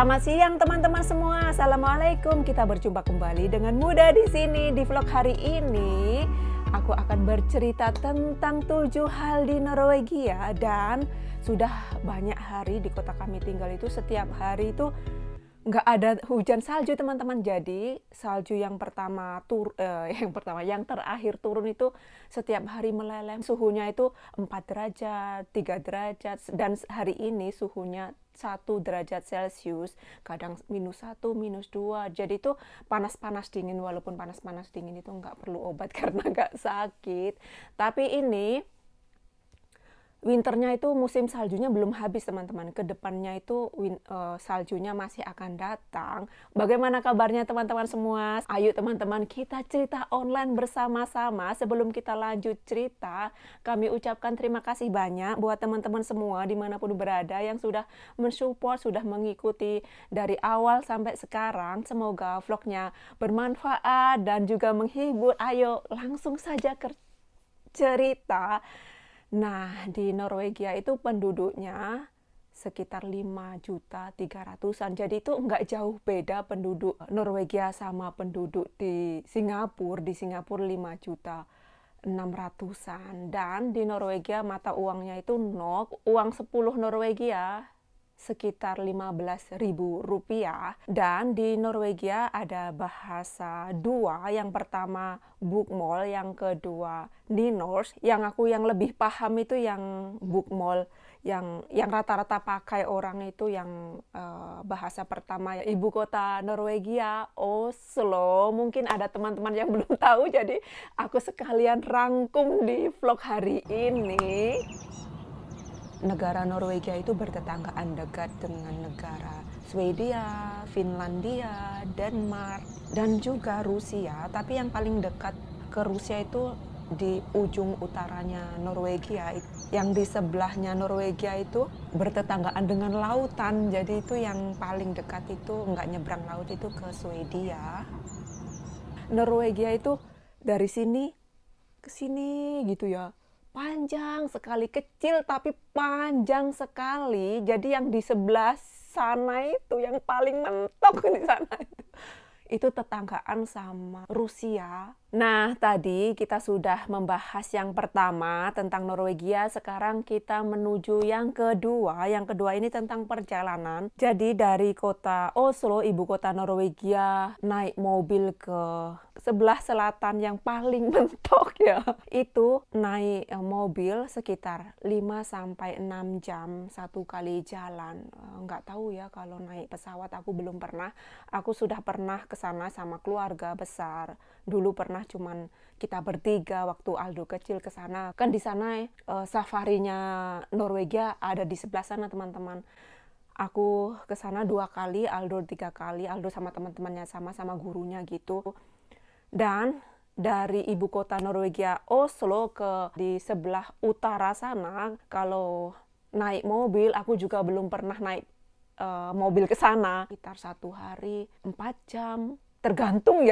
Selamat siang teman-teman semua. Assalamualaikum. Kita berjumpa kembali dengan Muda di sini. Di vlog hari ini aku akan bercerita tentang 7 hal di Norwegia, dan sudah banyak hari di kota kami tinggal itu setiap hari itu nggak ada hujan salju teman-teman. Jadi salju yang terakhir turun itu setiap hari meleleh. Suhunya itu 4 derajat, 3 derajat, dan hari ini suhunya 1 derajat Celcius, kadang -1, -2. Jadi itu panas-panas dingin, walaupun panas-panas dingin itu nggak perlu obat karena nggak sakit. Tapi ini winternya itu musim saljunya belum habis teman-teman. Kedepannya itu saljunya masih akan datang. Bagaimana kabarnya teman-teman semua? Ayo teman-teman, kita cerita online bersama-sama. Sebelum kita lanjut cerita, kami ucapkan terima kasih banyak buat teman-teman semua dimanapun berada yang sudah mensupport, sudah mengikuti dari awal sampai sekarang. Semoga vlognya bermanfaat dan juga menghibur. Ayo langsung saja ke cerita. Nah, di Norwegia itu penduduknya sekitar 5.300.000-an. Jadi itu nggak jauh beda penduduk Norwegia sama penduduk di Singapura. Di Singapura 5.600.000-an. Dan di Norwegia mata uangnya itu NOK, uang 10 Norwegia sekitar 15.000 rupiah. Dan di Norwegia ada bahasa dua, yang pertama bokmål, yang kedua nynorsk. Yang lebih paham itu yang bokmål, yang rata-rata pakai orang itu yang bahasa pertama ya, ibu kota Norwegia Oslo. Mungkin ada teman-teman yang belum tahu, jadi aku sekalian rangkum di vlog hari ini. Negara Norwegia itu bertetanggaan dekat dengan negara Swedia, Finlandia, Denmark, dan juga Rusia. Tapi yang paling dekat ke Rusia itu di ujung utaranya Norwegia. Yang di sebelahnya Norwegia itu bertetanggaan dengan lautan. Jadi itu yang paling dekat itu nggak nyebrang laut itu ke Swedia. Norwegia itu dari sini ke sini gitu ya. Panjang sekali, kecil tapi panjang sekali. Jadi yang di sebelah sana itu, yang paling mentok di sana itu tetanggaan sama Rusia. Nah, tadi kita sudah membahas yang pertama tentang Norwegia. Sekarang kita menuju yang kedua. Yang kedua ini tentang perjalanan. Jadi dari kota Oslo, ibu kota Norwegia, naik mobil ke sebelah selatan yang paling mentok ya. Itu naik mobil sekitar 5-6 jam satu kali jalan. Nggak tahu ya kalau naik pesawat, aku belum pernah. Aku sudah pernah ke sana sama keluarga besar. Dulu pernah cuman kita bertiga waktu Aldo kecil ke sana. Kan di sana safarinya Norwegia ada di sebelah sana teman-teman. Aku ke sana 2 kali, Aldo 3 kali. Aldo sama teman-temannya sama gurunya gitu. Dan dari ibu kota Norwegia Oslo ke di sebelah utara sana, kalau naik mobil, aku juga belum pernah naik mobil ke sana. Sekitar 1 hari 4 jam. Tergantung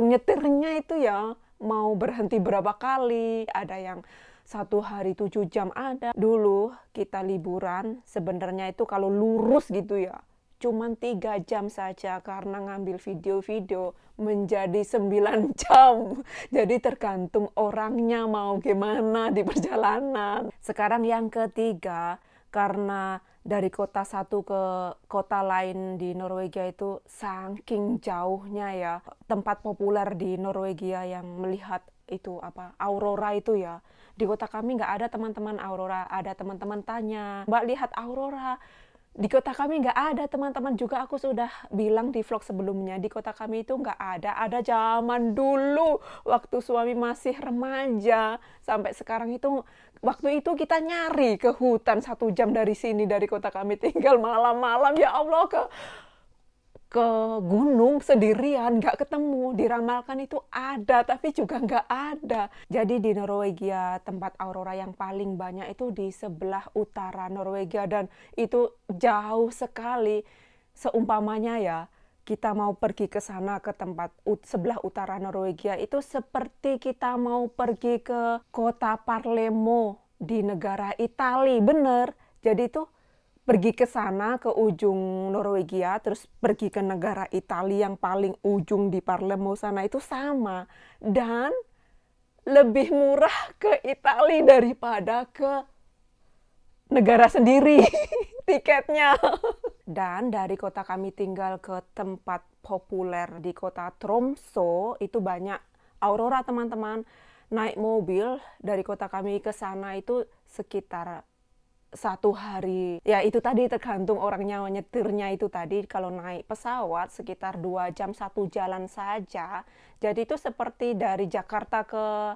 nyetirnya itu ya, mau berhenti berapa kali. Ada yang 1 hari 7 jam ada. Dulu kita liburan, sebenarnya itu kalau lurus gitu ya, cuman 3 jam saja, karena ngambil video-video menjadi 9 jam. Jadi tergantung orangnya mau gimana di perjalanan. Sekarang yang ketiga, karena dari kota satu ke kota lain di Norwegia itu saking jauhnya ya. Tempat populer di Norwegia yang melihat itu aurora itu ya. Di kota kami nggak ada teman-teman aurora. Ada teman-teman tanya, "Mbak lihat aurora?" Di kota kami nggak ada teman-teman. Juga aku sudah bilang di vlog sebelumnya, di kota kami itu nggak ada. Ada zaman dulu waktu suami masih remaja. Sampai sekarang itu, waktu itu kita nyari ke hutan 1 jam dari sini, dari kota kami tinggal, malam-malam ya Allah ke gunung sendirian, nggak ketemu. Diramalkan itu ada, tapi juga nggak ada. Jadi di Norwegia tempat aurora yang paling banyak itu di sebelah utara Norwegia, dan itu jauh sekali. Seumpamanya ya, kita mau pergi ke sana, ke tempat sebelah utara Norwegia, itu seperti kita mau pergi ke kota Palermo di negara Italia, bener. Jadi itu pergi ke sana, ke ujung Norwegia, terus pergi ke negara Italia yang paling ujung di Palermo sana itu sama. Dan lebih murah ke Italia daripada ke negara sendiri tiketnya. Dan dari kota kami tinggal ke tempat populer di kota Tromsø itu banyak aurora teman-teman. Naik mobil dari kota kami ke sana itu sekitar 1 hari. Ya itu tadi tergantung orangnya nyetirnya itu tadi. Kalau naik pesawat sekitar 2 jam 1 jalan saja. Jadi itu seperti dari Jakarta ke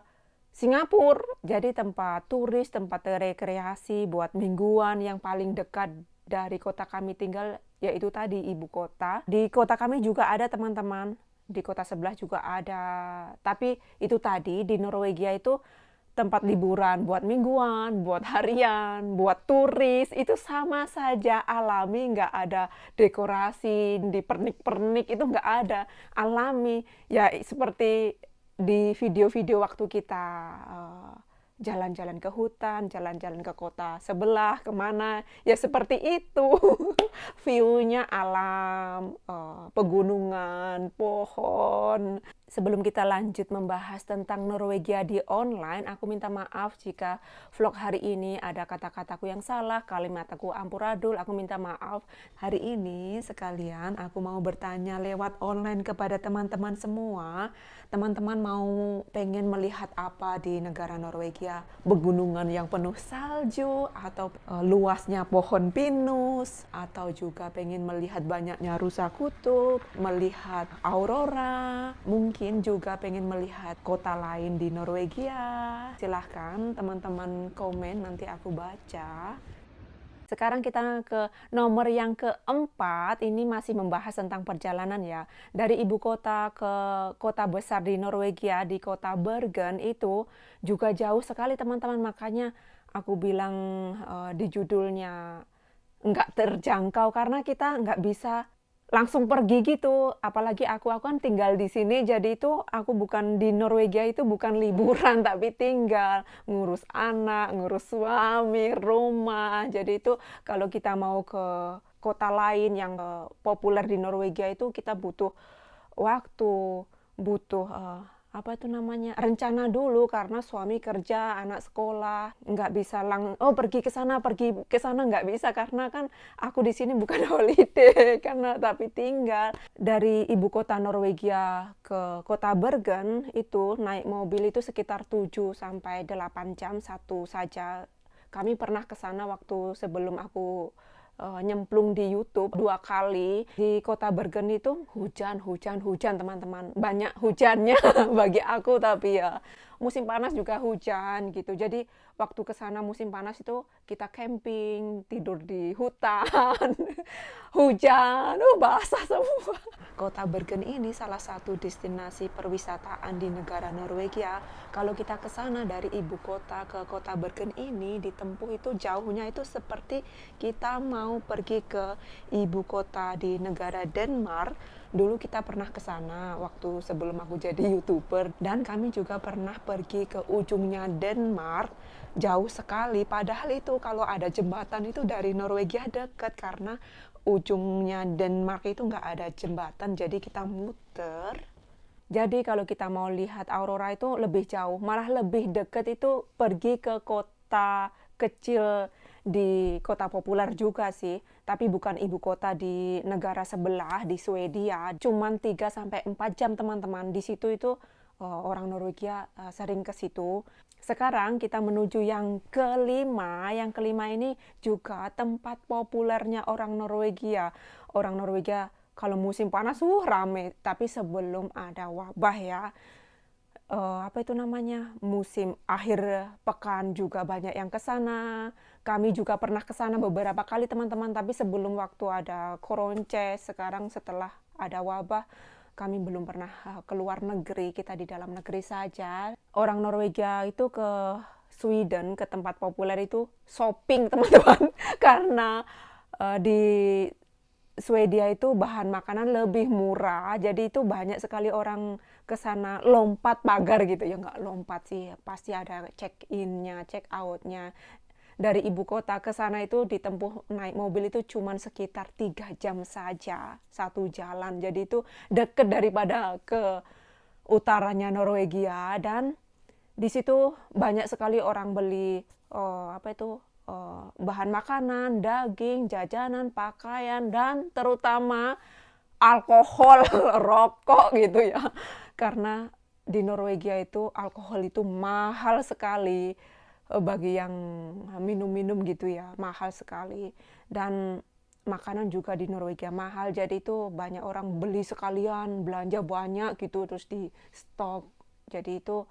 Singapura. Jadi tempat turis, tempat rekreasi buat mingguan yang paling dekat dari kota kami tinggal, yaitu tadi ibu kota. Di kota kami juga ada teman-teman, di kota sebelah juga ada. Tapi itu tadi di Norwegia itu tempat liburan buat mingguan, buat harian, buat turis, itu sama saja alami, nggak ada dekorasi, di pernik-pernik, itu nggak ada, alami. Ya seperti di video-video waktu kita jalan-jalan ke hutan, jalan-jalan ke kota sebelah, kemana, ya seperti itu. View-nya alam, pegunungan, pohon. Sebelum kita lanjut membahas tentang Norwegia di online, aku minta maaf jika vlog hari ini ada kata-kataku yang salah, kalimat aku amburadul, aku minta maaf. Hari ini sekalian aku mau bertanya lewat online kepada teman-teman semua. Teman-teman mau pengen melihat apa di negara Norwegia? Pegunungan yang penuh salju, atau luasnya pohon pinus, atau juga pengen melihat banyaknya rusa kutub, melihat aurora, mungkin juga pengen melihat kota lain di Norwegia. Silahkan teman-teman komen, nanti aku baca. Sekarang kita ke nomor yang keempat, ini masih membahas tentang perjalanan ya. Dari ibu kota ke kota besar di Norwegia, di kota Bergen itu juga jauh sekali teman-teman. Makanya aku bilang di judulnya nggak terjangkau, karena kita nggak bisa langsung pergi gitu. Apalagi aku kan tinggal di sini, jadi itu aku bukan di Norwegia itu bukan liburan tapi tinggal ngurus anak, ngurus suami, rumah. Jadi itu kalau kita mau ke kota lain yang populer di Norwegia itu kita butuh waktu, butuh apa itu namanya, rencana dulu, karena suami kerja, anak sekolah, nggak bisa pergi ke sana nggak bisa, karena kan aku di sini bukan holiday karena tapi tinggal. Dari ibu kota Norwegia ke kota Bergen itu naik mobil itu sekitar 7 sampai 8 jam satu saja. Kami pernah ke sana waktu sebelum aku nyemplung di YouTube 2 kali. Di kota Bergen itu hujan teman-teman, banyak hujannya bagi aku, tapi ya musim panas juga hujan gitu. Jadi waktu ke sana musim panas itu kita camping, tidur di hutan, hujan, basah semua. Kota Bergen ini salah satu destinasi perwisataan di negara Norwegia. Kalau kita ke sana dari ibu kota ke kota Bergen ini ditempuh itu jauhnya itu seperti kita mau pergi ke ibu kota di negara Denmark. Dulu kita pernah ke sana waktu sebelum aku jadi YouTuber, dan kami juga pernah pergi ke ujungnya Denmark. Jauh sekali, padahal itu kalau ada jembatan itu dari Norwegia dekat, karena ujungnya Denmark itu nggak ada jembatan, jadi kita muter. Jadi kalau kita mau lihat aurora itu lebih jauh, malah lebih dekat itu pergi ke kota kecil di kota populer juga sih, tapi bukan ibu kota di negara sebelah di Swedia. Cuman 3-4 jam teman-teman. Di situ itu orang Norwegia sering ke situ. Sekarang kita menuju yang kelima. Yang kelima ini juga tempat populernya orang Norwegia. Orang Norwegia kalau musim panas rame, tapi sebelum ada wabah ya, apa itu namanya, musim akhir pekan juga banyak yang ke sana. Kami juga pernah ke sana beberapa kali teman-teman, tapi sebelum waktu ada koronce. Sekarang setelah ada wabah, kami belum pernah keluar negeri, kita di dalam negeri saja. Orang Norwegia itu ke Sweden, ke tempat populer itu shopping teman-teman, karena di Swedia itu bahan makanan lebih murah, jadi itu banyak sekali orang ke sana lompat pagar gitu ya, nggak lompat sih, pasti ada check-in-nya, check out-nya. dari ibu kota ke sana itu ditempuh naik mobil itu cuman sekitar 3 jam saja satu jalan. Jadi itu deket daripada ke utaranya Norwegia, dan di situ banyak sekali orang beli bahan makanan, daging, jajanan, pakaian, dan terutama alkohol, rokok gitu ya. Karena di Norwegia itu alkohol itu mahal sekali, bagi yang minum-minum gitu ya, mahal sekali. Dan makanan juga di Norwegia mahal, jadi itu banyak orang beli sekalian, belanja banyak gitu terus di stok. Jadi itu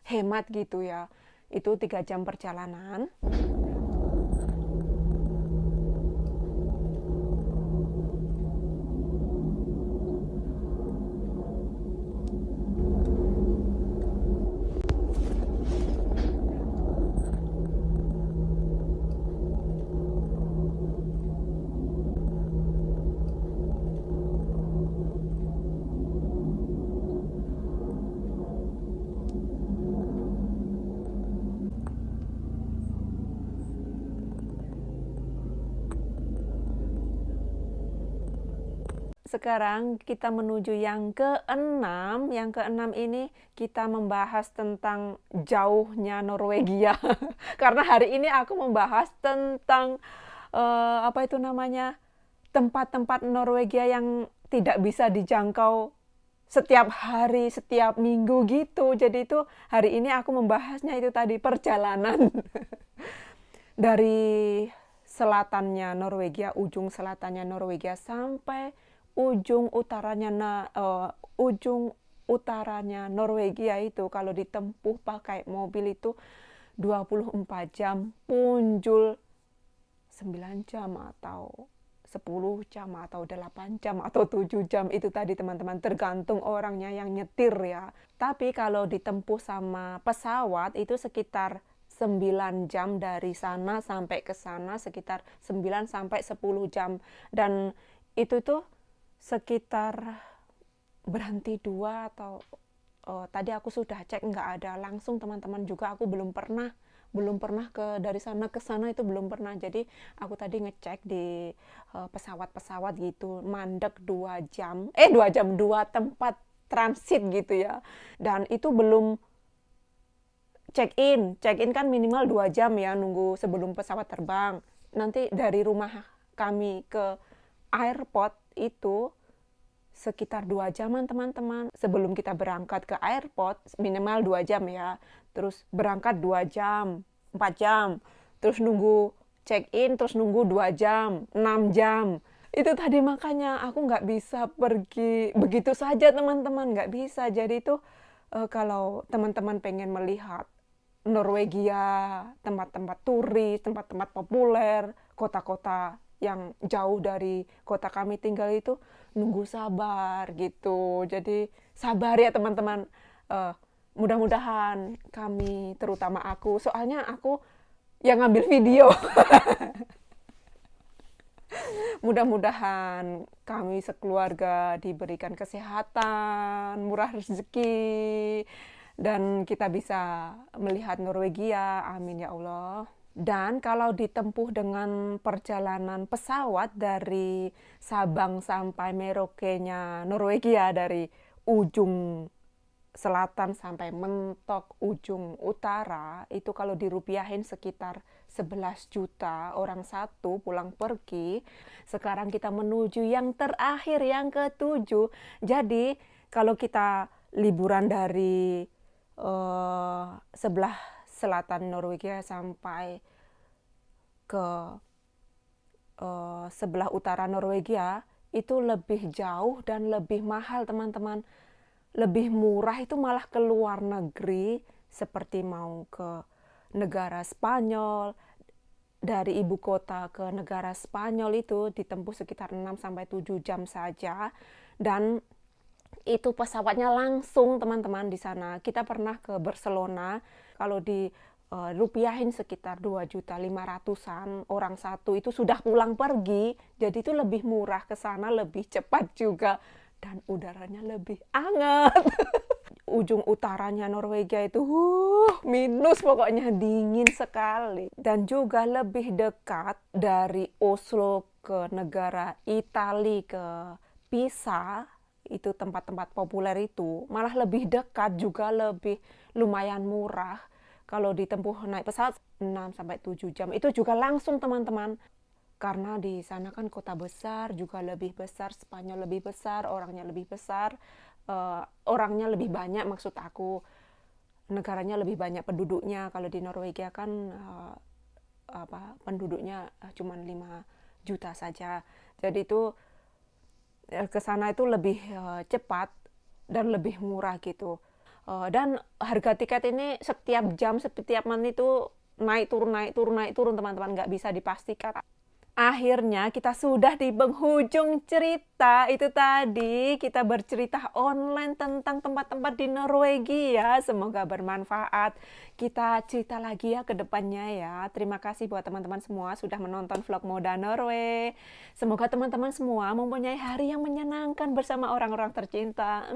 hemat gitu ya. Itu 3 jam perjalanan. Sekarang kita menuju yang keenam. Yang keenam ini kita membahas tentang jauhnya Norwegia. Karena hari ini aku membahas tentang tempat-tempat Norwegia yang tidak bisa dijangkau setiap hari, setiap minggu gitu. Jadi itu hari ini aku membahasnya itu tadi perjalanan dari selatannya Norwegia, ujung selatannya Norwegia sampai ujung utaranya Norwegia itu kalau ditempuh pakai mobil itu 24 jam, punjul 9 jam atau 10 jam atau 8 jam atau 7 jam itu tadi teman-teman, tergantung orangnya yang nyetir ya. Tapi kalau ditempuh sama pesawat itu sekitar 9 jam dari sana sampai ke sana, sekitar 9 sampai 10 jam. Dan itu tuh sekitar berhenti 2 atau tadi aku sudah cek nggak ada langsung teman-teman, juga aku belum pernah ke dari sana ke sana, itu belum pernah. Jadi aku tadi ngecek di pesawat-pesawat gitu, mandek 2 tempat transit gitu ya. Dan itu belum check in kan minimal 2 jam ya nunggu sebelum pesawat terbang. Nanti dari rumah kami ke airport itu sekitar 2 jaman teman-teman. Sebelum kita berangkat ke airport minimal 2 jam ya. Terus berangkat 2 jam, 4 jam. Terus nunggu check in, terus nunggu 2 jam, 6 jam. Itu tadi makanya aku nggak bisa pergi begitu saja teman-teman, nggak bisa. Jadi itu kalau teman-teman pengen melihat Norwegia, tempat-tempat turis, tempat-tempat populer, kota-kota yang jauh dari kota kami tinggal itu nunggu sabar gitu. Jadi sabar ya teman-teman. Mudah-mudahan kami, terutama aku, soalnya aku yang ngambil video. Mudah-mudahan kami sekeluarga diberikan kesehatan, murah rezeki, dan kita bisa melihat Norwegia. Amin ya Allah. Dan kalau ditempuh dengan perjalanan pesawat dari Sabang sampai Merauke-nya Norwegia, dari ujung selatan sampai mentok ujung utara, itu kalau dirupiahin sekitar 11 juta orang satu pulang pergi. Sekarang kita menuju yang terakhir, yang ke-7. Jadi kalau kita liburan dari sebelah selatan Norwegia sampai ke sebelah utara Norwegia itu lebih jauh dan lebih mahal teman-teman. Lebih murah itu malah ke luar negeri, seperti mau ke negara Spanyol. Dari ibu kota ke negara Spanyol itu ditempuh sekitar 6-7 jam saja, dan itu pesawatnya langsung teman-teman di sana. Kita pernah ke Barcelona, kalau di rupiahin sekitar 2.500.000-an orang satu itu sudah pulang pergi. Jadi itu lebih murah ke sana, lebih cepat juga, dan udaranya lebih hangat. ujung utaranya Norwegia itu minus, pokoknya dingin sekali. Dan juga lebih dekat dari Oslo ke negara Italia, ke Pisa, itu tempat-tempat populer itu, malah lebih dekat, juga lebih lumayan murah. Kalau ditempuh naik pesawat 6-7 jam, itu juga langsung teman-teman. Karena di sana kan kota besar, juga lebih besar, Spanyol lebih besar, orangnya lebih besar, orangnya lebih banyak, maksud aku negaranya lebih banyak penduduknya. Kalau di Norwegia kan penduduknya cuma 5 juta saja. Jadi itu ke sana itu lebih cepat dan lebih murah gitu. Dan harga tiket ini setiap jam, setiap menit itu naik turun teman-teman, nggak bisa dipastikan. Akhirnya kita sudah di penghujung cerita. Itu tadi kita bercerita online tentang tempat-tempat di Norwegia. Semoga bermanfaat. Kita cerita lagi ya ke depannya ya. Terima kasih buat teman-teman semua sudah menonton vlog Moda Norway. Semoga teman-teman semua mempunyai hari yang menyenangkan bersama orang-orang tercinta.